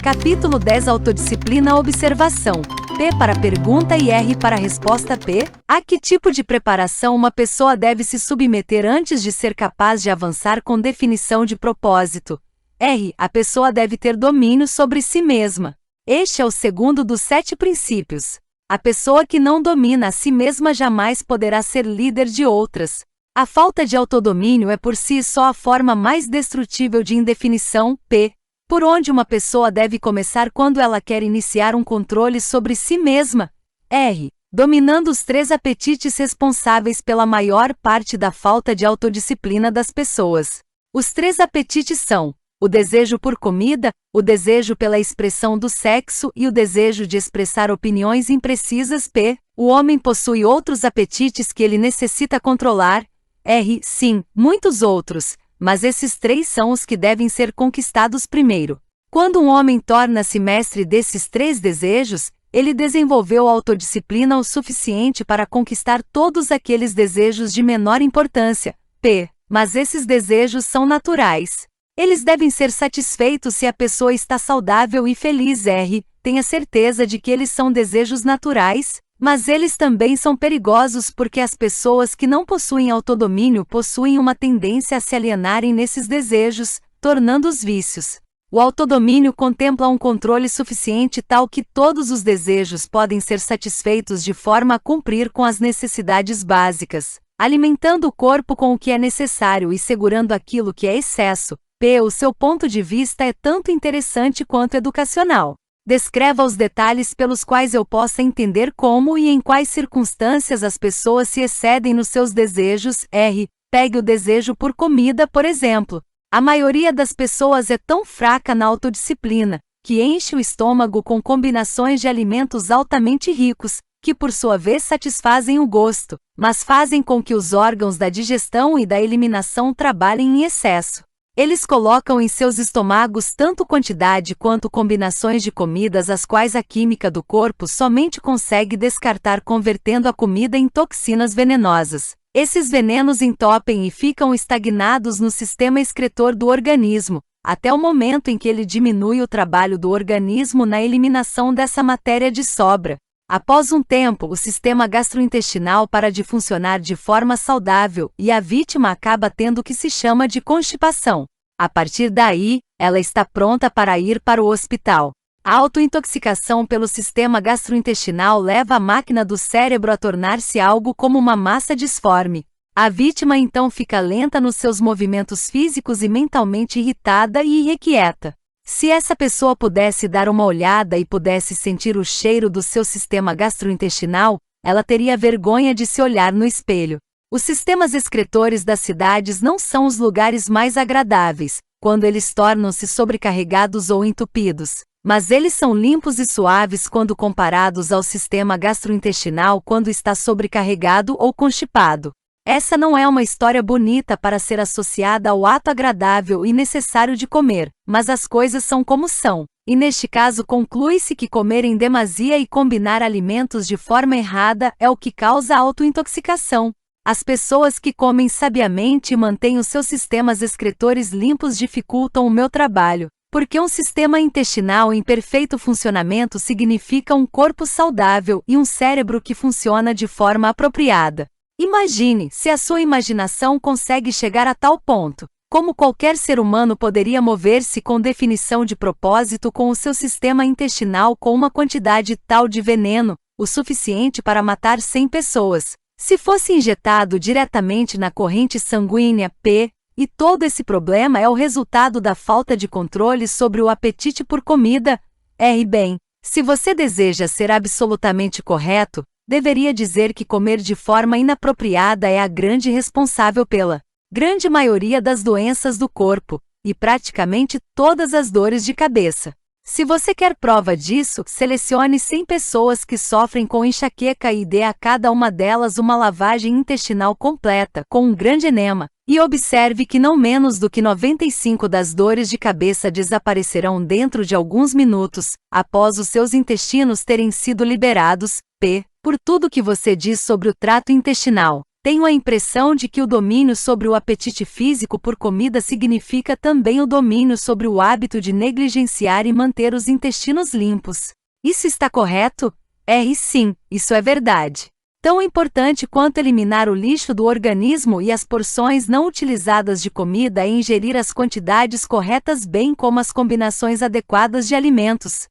Capítulo 10 Autodisciplina Observação. P para pergunta e R para resposta. P. A que tipo de preparação uma pessoa deve se submeter antes de ser capaz de avançar com definição de propósito? R. A pessoa deve ter domínio sobre si mesma. Este é o segundo dos 7 princípios. A pessoa que não domina a si mesma jamais poderá ser líder de outras. A falta de autodomínio é por si só a forma mais destrutível de indefinição. P. Por onde uma pessoa deve começar quando ela quer iniciar um controle sobre si mesma? R. Dominando os 3 apetites responsáveis pela maior parte da falta de autodisciplina das pessoas. Os 3 apetites são o desejo por comida, o desejo pela expressão do sexo e o desejo de expressar opiniões imprecisas. P. O homem possui outros apetites que ele necessita controlar. R. Sim, muitos outros, mas esses 3 são os que devem ser conquistados primeiro. Quando um homem torna-se mestre desses 3 desejos, ele desenvolveu autodisciplina o suficiente para conquistar todos aqueles desejos de menor importância. P. Mas esses desejos são naturais. Eles devem ser satisfeitos se a pessoa está saudável e feliz. R. Tenha certeza de que eles são desejos naturais, mas eles também são perigosos porque as pessoas que não possuem autodomínio possuem uma tendência a se alienarem nesses desejos, tornando-os vícios. O autodomínio contempla um controle suficiente tal que todos os desejos podem ser satisfeitos de forma a cumprir com as necessidades básicas, alimentando o corpo com o que é necessário e segurando aquilo que é excesso. P. O seu ponto de vista é tanto interessante quanto educacional. Descreva os detalhes pelos quais eu possa entender como e em quais circunstâncias as pessoas se excedem nos seus desejos. R. Pegue o desejo por comida, por exemplo. A maioria das pessoas é tão fraca na autodisciplina, que enche o estômago com combinações de alimentos altamente ricos, que por sua vez satisfazem o gosto, mas fazem com que os órgãos da digestão e da eliminação trabalhem em excesso. Eles colocam em seus estômagos tanto quantidade quanto combinações de comidas as quais a química do corpo somente consegue descartar convertendo a comida em toxinas venenosas. Esses venenos entopem e ficam estagnados no sistema excretor do organismo, até o momento em que ele diminui o trabalho do organismo na eliminação dessa matéria de sobra. Após um tempo, o sistema gastrointestinal para de funcionar de forma saudável e a vítima acaba tendo o que se chama de constipação. A partir daí, ela está pronta para ir para o hospital. A autointoxicação pelo sistema gastrointestinal leva a máquina do cérebro a tornar-se algo como uma massa disforme. A vítima então fica lenta nos seus movimentos físicos e mentalmente irritada e irrequieta. Se essa pessoa pudesse dar uma olhada e pudesse sentir o cheiro do seu sistema gastrointestinal, ela teria vergonha de se olhar no espelho. Os sistemas excretores das cidades não são os lugares mais agradáveis, quando eles tornam-se sobrecarregados ou entupidos, mas eles são limpos e suaves quando comparados ao sistema gastrointestinal quando está sobrecarregado ou constipado. Essa não é uma história bonita para ser associada ao ato agradável e necessário de comer, mas as coisas são como são, e neste caso conclui-se que comer em demasia e combinar alimentos de forma errada é o que causa a autointoxicação. As pessoas que comem sabiamente e mantêm os seus sistemas excretores limpos dificultam o meu trabalho, porque um sistema intestinal em perfeito funcionamento significa um corpo saudável e um cérebro que funciona de forma apropriada. Imagine, se a sua imaginação consegue chegar a tal ponto, como qualquer ser humano poderia mover-se com definição de propósito com o seu sistema intestinal com uma quantidade tal de veneno, o suficiente para matar 100 pessoas, se fosse injetado diretamente na corrente sanguínea. P. E todo esse problema é o resultado da falta de controle sobre o apetite por comida. R. Bem, se você deseja ser absolutamente correto, deveria dizer que comer de forma inapropriada é a grande responsável pela grande maioria das doenças do corpo, e praticamente todas as dores de cabeça. Se você quer prova disso, selecione 100 pessoas que sofrem com enxaqueca e dê a cada uma delas uma lavagem intestinal completa, com um grande enema, e observe que não menos do que 95 das dores de cabeça desaparecerão dentro de alguns minutos, após os seus intestinos terem sido liberados. P. Por tudo que você diz sobre o trato intestinal, Tenho a impressão de que o domínio sobre o apetite físico por comida significa também o domínio sobre o hábito de negligenciar e manter os intestinos limpos. Isso está correto? E sim, isso é verdade. Tão importante quanto eliminar o lixo do organismo e as porções não utilizadas de comida é ingerir as quantidades corretas bem como as combinações adequadas de alimentos.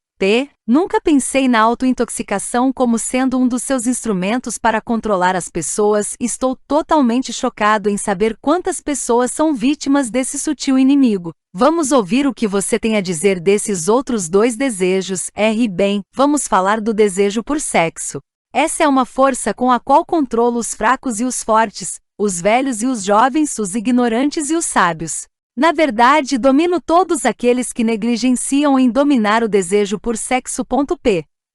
Nunca pensei na autointoxicação como sendo um dos seus instrumentos para controlar as pessoas e estou totalmente chocado em saber quantas pessoas são vítimas desse sutil inimigo. Vamos ouvir o que você tem a dizer desses outros dois desejos. Bem, vamos falar do desejo por sexo. Essa é uma força com a qual controlo os fracos e os fortes, os velhos e os jovens, os ignorantes e os sábios. Na verdade, domino todos aqueles que negligenciam em dominar o desejo por sexo.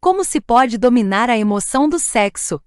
Como se pode dominar a emoção do sexo?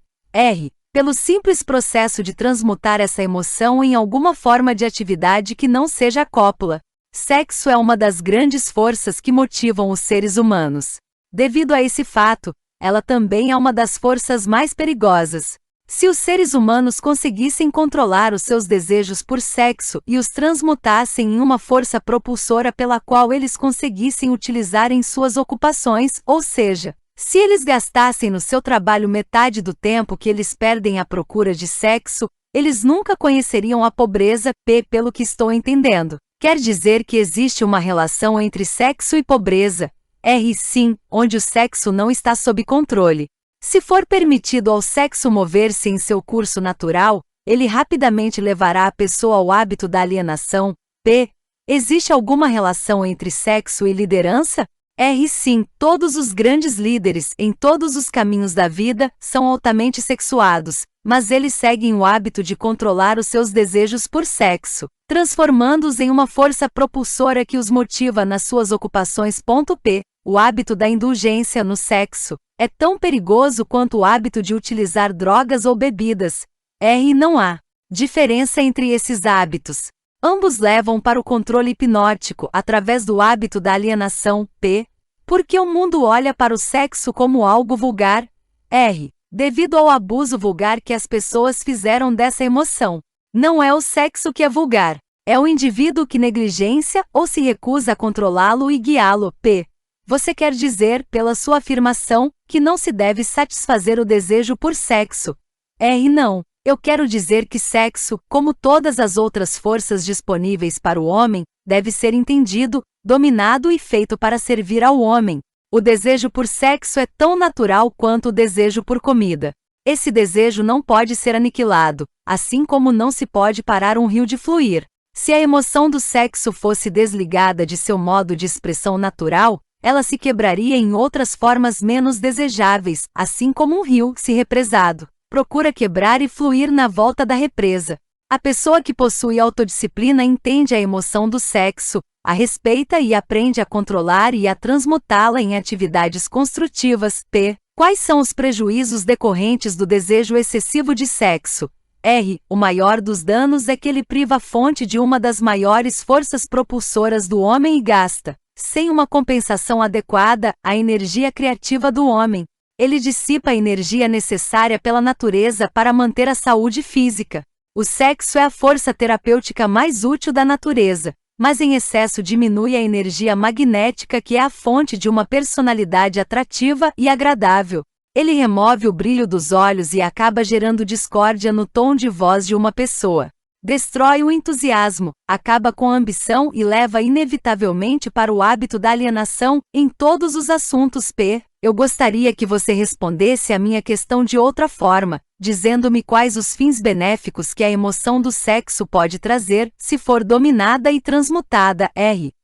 Pelo simples processo de transmutar essa emoção em alguma forma de atividade que não seja a cópula. Sexo é uma das grandes forças que motivam os seres humanos. Devido a esse fato, ela também é uma das forças mais perigosas. Se os seres humanos conseguissem controlar os seus desejos por sexo e os transmutassem em uma força propulsora pela qual eles conseguissem utilizar em suas ocupações, ou seja, se eles gastassem no seu trabalho metade do tempo que eles perdem à procura de sexo, eles nunca conheceriam a pobreza. Pelo que estou entendendo, quer dizer que existe uma relação entre sexo e pobreza. Sim, onde o sexo não está sob controle. Se for permitido ao sexo mover-se em seu curso natural, ele rapidamente levará a pessoa ao hábito da alienação. Existe alguma relação entre sexo e liderança? Sim, todos os grandes líderes, em todos os caminhos da vida, são altamente sexuados, mas eles seguem o hábito de controlar os seus desejos por sexo, transformando-os em uma força propulsora que os motiva nas suas ocupações. O hábito da indulgência no sexo é tão perigoso quanto o hábito de utilizar drogas ou bebidas. Não há diferença entre esses hábitos. Ambos levam para o controle hipnótico através do hábito da alienação. Porque o mundo olha para o sexo como algo vulgar? Devido ao abuso vulgar que as pessoas fizeram dessa emoção. Não é o sexo que é vulgar, é o indivíduo que negligencia ou se recusa a controlá-lo e guiá-lo. Você quer dizer, pela sua afirmação, que não se deve satisfazer o desejo por sexo? Não. Eu quero dizer que sexo, como todas as outras forças disponíveis para o homem, deve ser entendido, dominado e feito para servir ao homem. O desejo por sexo é tão natural quanto o desejo por comida. Esse desejo não pode ser aniquilado, assim como não se pode parar um rio de fluir. Se a emoção do sexo fosse desligada de seu modo de expressão natural, ela se quebraria em outras formas menos desejáveis, assim como um rio, se represado, procura quebrar e fluir na volta da represa. A pessoa que possui autodisciplina entende a emoção do sexo, a respeita e aprende a controlar e a transmutá-la em atividades construtivas. Quais são os prejuízos decorrentes do desejo excessivo de sexo? O maior dos danos é que ele priva a fonte de uma das maiores forças propulsoras do homem e gasta, sem uma compensação adequada, a energia criativa do homem. Ele dissipa a energia necessária pela natureza para manter a saúde física. O sexo é a força terapêutica mais útil da natureza, mas em excesso diminui a energia magnética que é a fonte de uma personalidade atrativa e agradável. Ele remove o brilho dos olhos e acaba gerando discórdia no tom de voz de uma pessoa. Destrói o entusiasmo, acaba com a ambição e leva inevitavelmente para o hábito da alienação em todos os assuntos. Eu gostaria que você respondesse a minha questão de outra forma, dizendo-me quais os fins benéficos que a emoção do sexo pode trazer, se for dominada e transmutada.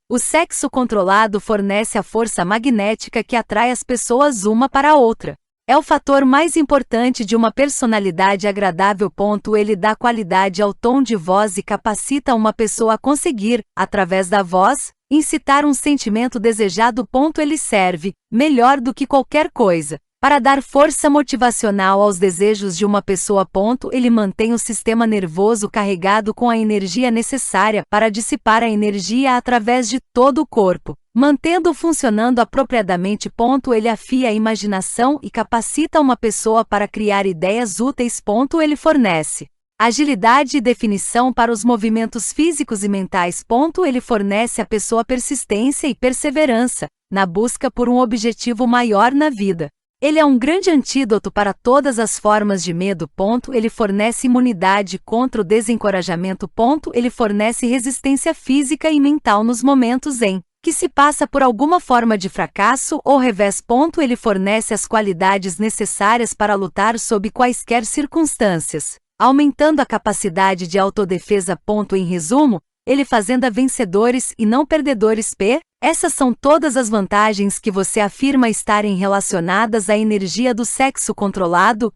O sexo controlado fornece a força magnética que atrai as pessoas uma para a outra. É o fator mais importante de uma personalidade agradável. Ele dá qualidade ao tom de voz e capacita uma pessoa a conseguir, através da voz, incitar um sentimento desejado. Ele serve, melhor do que qualquer coisa, para dar força motivacional aos desejos de uma pessoa. Ele mantém o sistema nervoso carregado com a energia necessária para dissipar a energia através de todo o corpo, mantendo-o funcionando apropriadamente. Ele afia a imaginação e capacita uma pessoa para criar ideias úteis. Ele fornece Agilidade e definição para os movimentos físicos e mentais. Ele fornece à pessoa persistência e perseverança, na busca por um objetivo maior na vida. Ele é um grande antídoto para todas as formas de medo. Ele fornece imunidade contra o desencorajamento. Ele fornece resistência física e mental nos momentos em que se passa por alguma forma de fracasso ou revés. Ele fornece as qualidades necessárias para lutar sob quaisquer circunstâncias, aumentando a capacidade de autodefesa. Em resumo, ele fazenda vencedores e não perdedores. Essas são todas as vantagens que você afirma estarem relacionadas à energia do sexo controlado.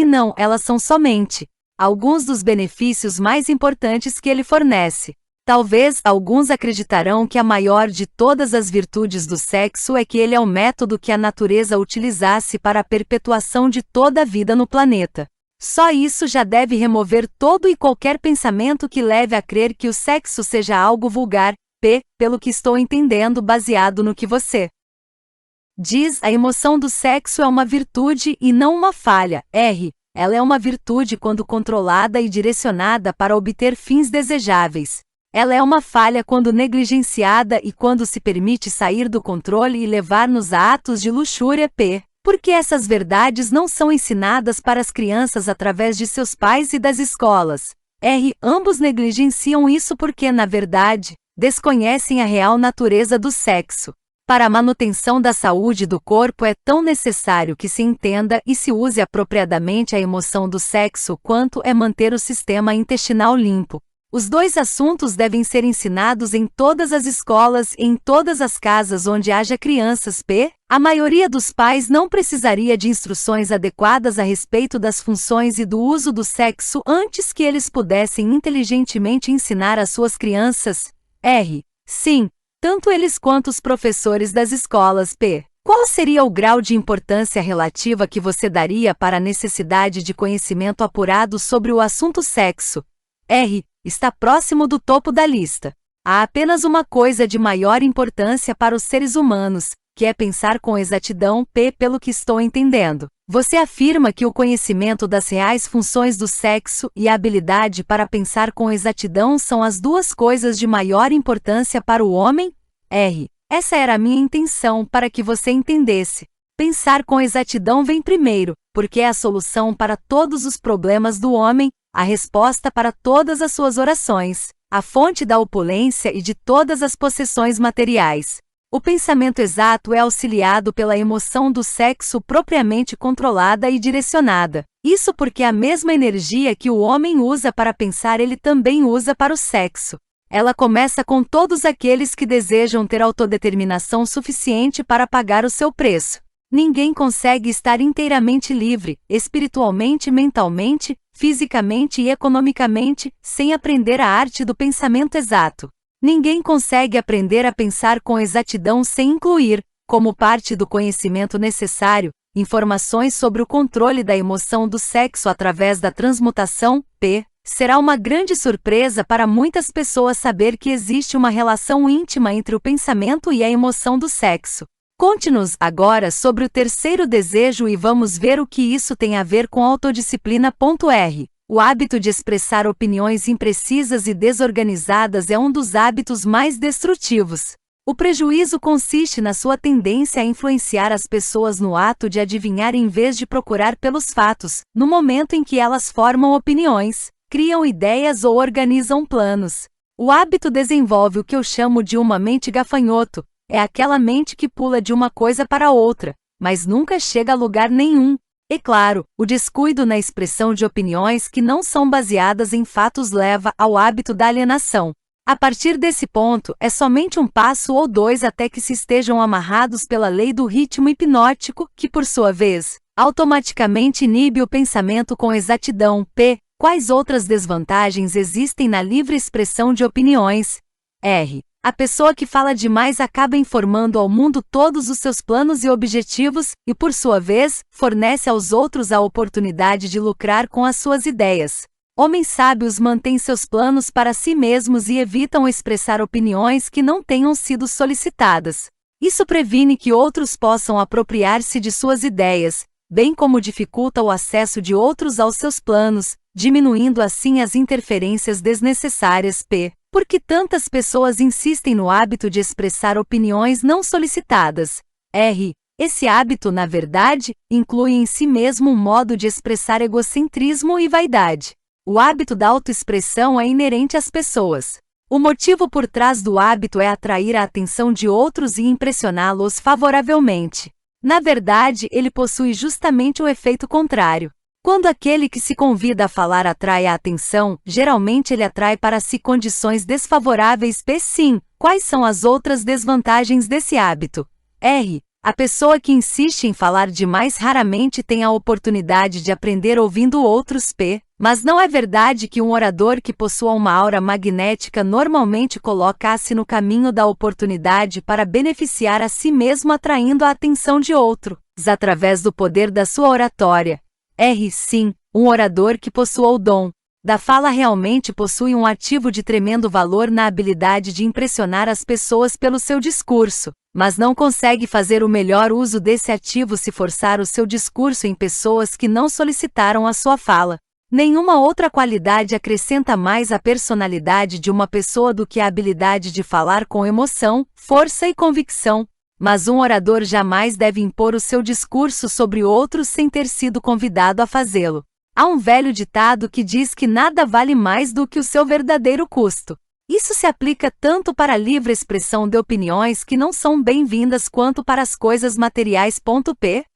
Não, elas são somente alguns dos benefícios mais importantes que ele fornece. Talvez alguns acreditarão que a maior de todas as virtudes do sexo é que ele é o método que a natureza utilizasse para a perpetuação de toda a vida no planeta. Só isso já deve remover todo e qualquer pensamento que leve a crer que o sexo seja algo vulgar. Pelo que estou entendendo, baseado no que você diz, a emoção do sexo é uma virtude e não uma falha. Ela é uma virtude quando controlada e direcionada para obter fins desejáveis. Ela é uma falha quando negligenciada e quando se permite sair do controle e levar-nos a atos de luxúria. Porque essas verdades não são ensinadas para as crianças através de seus pais e das escolas. Ambos negligenciam isso porque, na verdade, desconhecem a real natureza do sexo. Para a manutenção da saúde do corpo é tão necessário que se entenda e se use apropriadamente a emoção do sexo quanto é manter o sistema intestinal limpo. Os dois assuntos devem ser ensinados em todas as escolas e em todas as casas onde haja crianças. A maioria dos pais não precisaria de instruções adequadas a respeito das funções e do uso do sexo antes que eles pudessem inteligentemente ensinar às suas crianças. Sim, tanto eles quanto os professores das escolas. Qual seria o grau de importância relativa que você daria para a necessidade de conhecimento apurado sobre o assunto sexo? Está próximo do topo da lista. Há apenas uma coisa de maior importância para os seres humanos, que é pensar com exatidão. Pelo que estou entendendo, você afirma que o conhecimento das reais funções do sexo e a habilidade para pensar com exatidão são as duas coisas de maior importância para o homem? Essa era a minha intenção para que você entendesse. Pensar com exatidão vem primeiro, porque é a solução para todos os problemas do homem, a resposta para todas as suas orações, a fonte da opulência e de todas as possessões materiais. O pensamento exato é auxiliado pela emoção do sexo propriamente controlada e direcionada. Isso porque a mesma energia que o homem usa para pensar ele também usa para o sexo. Ela começa com todos aqueles que desejam ter autodeterminação suficiente para pagar o seu preço. Ninguém consegue estar inteiramente livre, espiritualmente, mentalmente, fisicamente e economicamente, sem aprender a arte do pensamento exato. Ninguém consegue aprender a pensar com exatidão sem incluir, como parte do conhecimento necessário, informações sobre o controle da emoção do sexo através da transmutação. Será uma grande surpresa para muitas pessoas saber que existe uma relação íntima entre o pensamento e a emoção do sexo. Conte-nos agora sobre o terceiro desejo e vamos ver o que isso tem a ver com autodisciplina. O hábito de expressar opiniões imprecisas e desorganizadas é um dos hábitos mais destrutivos. O prejuízo consiste na sua tendência a influenciar as pessoas no ato de adivinhar em vez de procurar pelos fatos, no momento em que elas formam opiniões, criam ideias ou organizam planos. O hábito desenvolve o que eu chamo de uma mente gafanhoto. É aquela mente que pula de uma coisa para outra, mas nunca chega a lugar nenhum. E claro, o descuido na expressão de opiniões que não são baseadas em fatos leva ao hábito da alienação. A partir desse ponto, é somente um passo ou dois até que se estejam amarrados pela lei do ritmo hipnótico, que por sua vez, automaticamente inibe o pensamento com exatidão. Quais outras desvantagens existem na livre expressão de opiniões? A pessoa que fala demais acaba informando ao mundo todos os seus planos e objetivos e, por sua vez, fornece aos outros a oportunidade de lucrar com as suas ideias. Homens sábios mantêm seus planos para si mesmos e evitam expressar opiniões que não tenham sido solicitadas. Isso previne que outros possam apropriar-se de suas ideias. bem como dificulta o acesso de outros aos seus planos, diminuindo assim as interferências desnecessárias. Por que tantas pessoas insistem no hábito de expressar opiniões não solicitadas? Esse hábito, na verdade, inclui em si mesmo um modo de expressar egocentrismo e vaidade. O hábito da autoexpressão é inerente às pessoas. O motivo por trás do hábito é atrair a atenção de outros e impressioná-los favoravelmente. Na verdade, ele possui justamente o efeito contrário. Quando aquele que se convida a falar atrai a atenção, geralmente ele atrai para si condições desfavoráveis. Sim, quais são as outras desvantagens desse hábito? A pessoa que insiste em falar demais raramente tem a oportunidade de aprender ouvindo outros. Mas não é verdade que um orador que possua uma aura magnética normalmente coloca-se no caminho da oportunidade para beneficiar a si mesmo atraindo a atenção de outros, através do poder da sua oratória? Sim, um orador que possua o dom da fala realmente possui um ativo de tremendo valor na habilidade de impressionar as pessoas pelo seu discurso, mas não consegue fazer o melhor uso desse ativo se forçar o seu discurso em pessoas que não solicitaram a sua fala. Nenhuma outra qualidade acrescenta mais à personalidade de uma pessoa do que a habilidade de falar com emoção, força e convicção. Mas um orador jamais deve impor o seu discurso sobre outros sem ter sido convidado a fazê-lo. Há um velho ditado que diz que nada vale mais do que o seu verdadeiro custo. Isso se aplica tanto para a livre expressão de opiniões que não são bem-vindas quanto para as coisas materiais.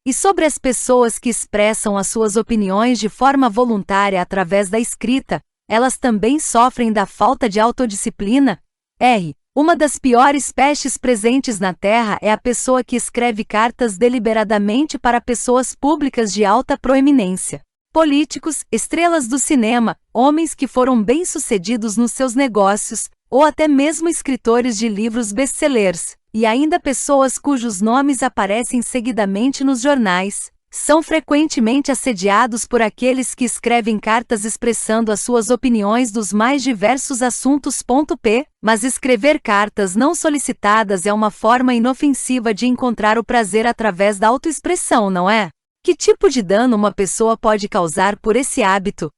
E sobre as pessoas que expressam as suas opiniões de forma voluntária através da escrita, elas também sofrem da falta de autodisciplina. Uma das piores pestes presentes na Terra é a pessoa que escreve cartas deliberadamente para pessoas públicas de alta proeminência. Políticos, estrelas do cinema, homens que foram bem-sucedidos nos seus negócios, ou até mesmo escritores de livros best-sellers, e ainda pessoas cujos nomes aparecem seguidamente nos jornais, são frequentemente assediados por aqueles que escrevem cartas expressando as suas opiniões dos mais diversos assuntos. Mas escrever cartas não solicitadas é uma forma inofensiva de encontrar o prazer através da autoexpressão, não é? Que tipo de dano uma pessoa pode causar por esse hábito?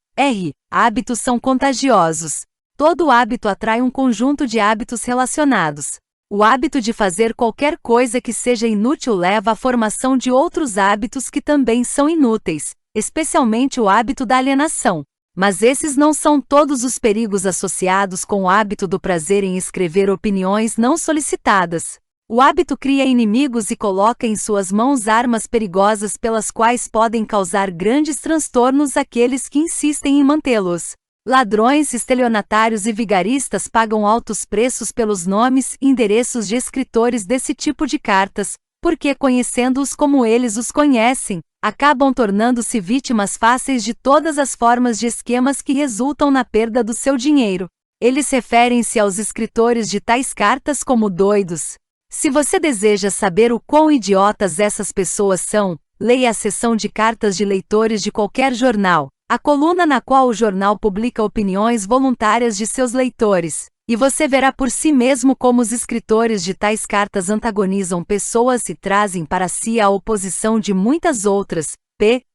Hábitos são contagiosos. Todo hábito atrai um conjunto de hábitos relacionados. O hábito de fazer qualquer coisa que seja inútil leva à formação de outros hábitos que também são inúteis, especialmente o hábito da alienação. Mas esses não são todos os perigos associados com o hábito do prazer em escrever opiniões não solicitadas. O hábito cria inimigos e coloca em suas mãos armas perigosas pelas quais podem causar grandes transtornos àqueles que insistem em mantê-los. Ladrões, estelionatários e vigaristas pagam altos preços pelos nomes e endereços de escritores desse tipo de cartas, porque, conhecendo-os como eles os conhecem, acabam tornando-se vítimas fáceis de todas as formas de esquemas que resultam na perda do seu dinheiro. Eles referem-se aos escritores de tais cartas como doidos. Se você deseja saber o quão idiotas essas pessoas são, leia a seção de cartas de leitores de qualquer jornal, a coluna na qual o jornal publica opiniões voluntárias de seus leitores, e você verá por si mesmo como os escritores de tais cartas antagonizam pessoas e trazem para si a oposição de muitas outras.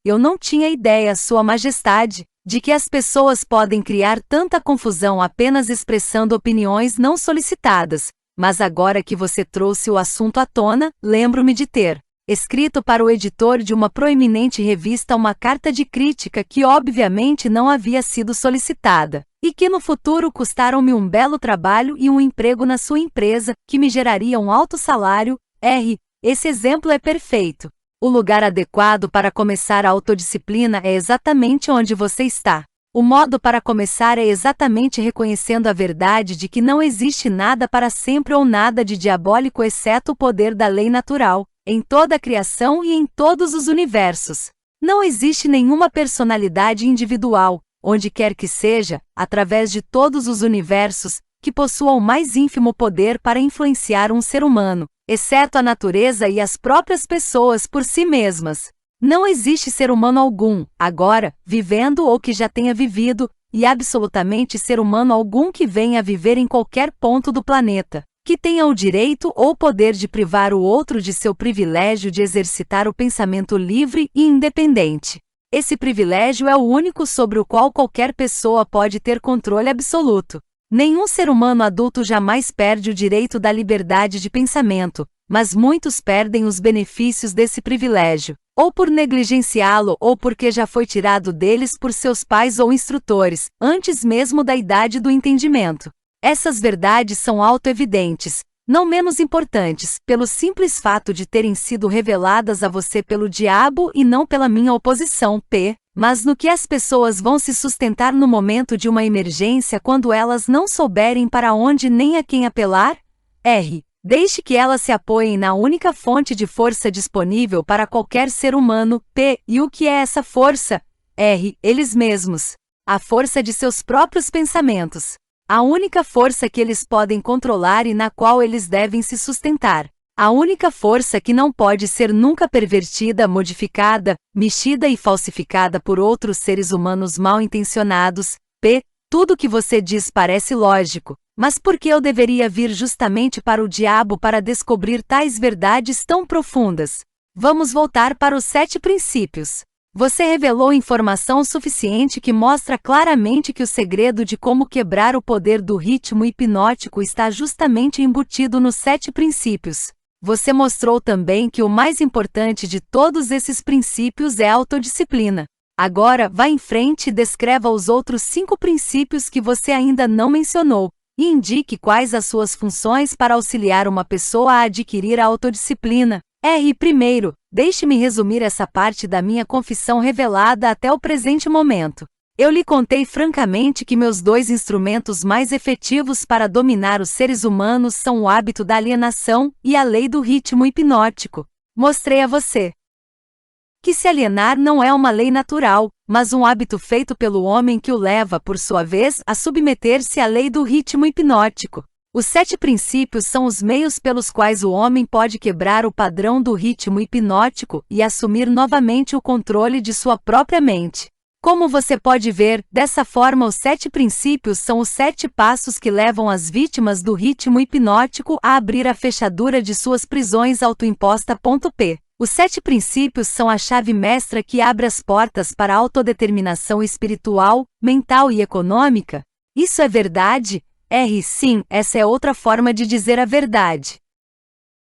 Eu não tinha ideia, Sua Majestade, de que as pessoas podem criar tanta confusão apenas expressando opiniões não solicitadas. Mas agora que você trouxe o assunto à tona, lembro-me de ter escrito para o editor de uma proeminente revista uma carta de crítica que obviamente não havia sido solicitada, e que no futuro custaram-me um belo trabalho e um emprego na sua empresa, que me geraria um alto salário. Esse exemplo é perfeito. O lugar adequado para começar a autodisciplina é exatamente onde você está. O modo para começar é exatamente reconhecendo a verdade de que não existe nada para sempre ou nada de diabólico exceto o poder da lei natural, em toda a criação e em todos os universos. Não existe nenhuma personalidade individual, onde quer que seja, através de todos os universos, que possua o mais ínfimo poder para influenciar um ser humano, exceto a natureza e as próprias pessoas por si mesmas. Não existe ser humano algum, agora, vivendo ou que já tenha vivido, e absolutamente ser humano algum que venha a viver em qualquer ponto do planeta, que tenha o direito ou poder de privar o outro de seu privilégio de exercitar o pensamento livre e independente. Esse privilégio é o único sobre o qual qualquer pessoa pode ter controle absoluto. Nenhum ser humano adulto jamais perde o direito da liberdade de pensamento, mas muitos perdem os benefícios desse privilégio, ou por negligenciá-lo ou porque já foi tirado deles por seus pais ou instrutores, antes mesmo da idade do entendimento. Essas verdades são autoevidentes, não menos importantes, pelo simples fato de terem sido reveladas a você pelo diabo e não pela minha oposição, mas no que as pessoas vão se sustentar no momento de uma emergência quando elas não souberem para onde nem a quem apelar? Deixe que elas se apoiem na única fonte de força disponível para qualquer ser humano, e o que é essa força? Eles mesmos. A força de seus próprios pensamentos. A única força que eles podem controlar e na qual eles devem se sustentar. A única força que não pode ser nunca pervertida, modificada, mexida e falsificada por outros seres humanos mal intencionados. Tudo que você diz parece lógico, mas por que eu deveria vir justamente para o diabo para descobrir tais verdades tão profundas? Vamos voltar para os 7 princípios. Você revelou informação suficiente que mostra claramente que o segredo de como quebrar o poder do ritmo hipnótico está justamente embutido nos 7 princípios. Você mostrou também que o mais importante de todos esses princípios é a autodisciplina. Agora, vá em frente e descreva os outros 5 princípios que você ainda não mencionou, e indique quais as suas funções para auxiliar uma pessoa a adquirir a autodisciplina. Primeiro, deixe-me resumir essa parte da minha confissão revelada até o presente momento. Eu lhe contei francamente que meus 2 instrumentos mais efetivos para dominar os seres humanos são o hábito da alienação e a lei do ritmo hipnótico. Mostrei a você que se alienar não é uma lei natural, mas um hábito feito pelo homem que o leva, por sua vez, a submeter-se à lei do ritmo hipnótico. Os 7 princípios são os meios pelos quais o homem pode quebrar o padrão do ritmo hipnótico e assumir novamente o controle de sua própria mente. Como você pode ver, dessa forma os 7 princípios são os 7 passos que levam as vítimas do ritmo hipnótico a abrir a fechadura de suas prisões autoimposta. Os 7 princípios são a chave mestra que abre as portas para a autodeterminação espiritual, mental e econômica. Isso é verdade? Sim, essa é outra forma de dizer a verdade.